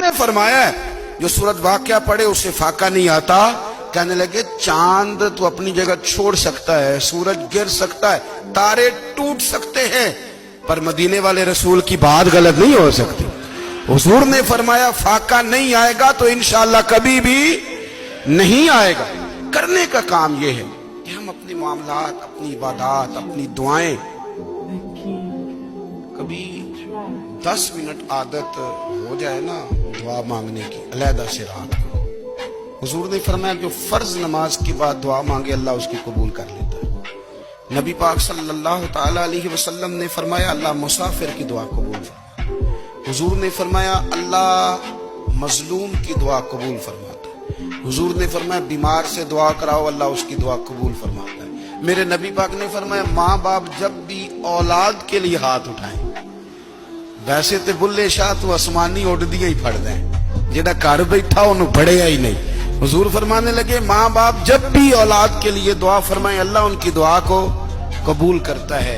ने फरमाया जो सूरत वाक़या पढ़े उसे फाका नहीं आता। कहने लगे चांद तो अपनी जगह छोड़ सकता है, सूरज गिर सकता है, तारे टूट सकते हैं, पर मदीने वाले रसूल की बात गलत नहीं हो सकती। हुजूर ने फरमाया फाका नहीं आएगा तो इंशाअल्लाह कभी भी नहीं आएगा। करने का काम यह है कि हम अपने मामलात, अपनी इबादत, अपनी दुआएं कभी 10 मिनट आदत हो जाए ना दुआ मांगने की, अलहदा से रात को। हुजूर ने फरमाया जो फर्ज नमाज के बाद दुआ मांगे अल्लाह उसकी कबूल कर लेता है। नबी पाक सल्लल्लाहु ताला अलैहि वसल्लम ने फरमाया अल्लाह मुसाफिर की दुआ कबूल फरमाता। हुजूर ने फरमाया अल्लाह मजलूम की दुआ कबूल फरमाता। हुजूर ने फरमाया बीमार से दुआ कराओ अल्लाह उसकी दुआ कबूल फरमाता है। मेरे नबी पाक ने फरमाया माँ बाप जब भी औलाद के लिए हाथ उठाएं, वैसे तो बुल्ले शाह तो आसमानी उड़दियां ही फड़ दें, जेड़ा घर बैठा उन्होंने फड़िया ही नहीं। हुजूर फरमाने लगे माँ बाप जब भी औलाद के लिए दुआ फरमाएं अल्लाह उनकी दुआ को कबूल करता है।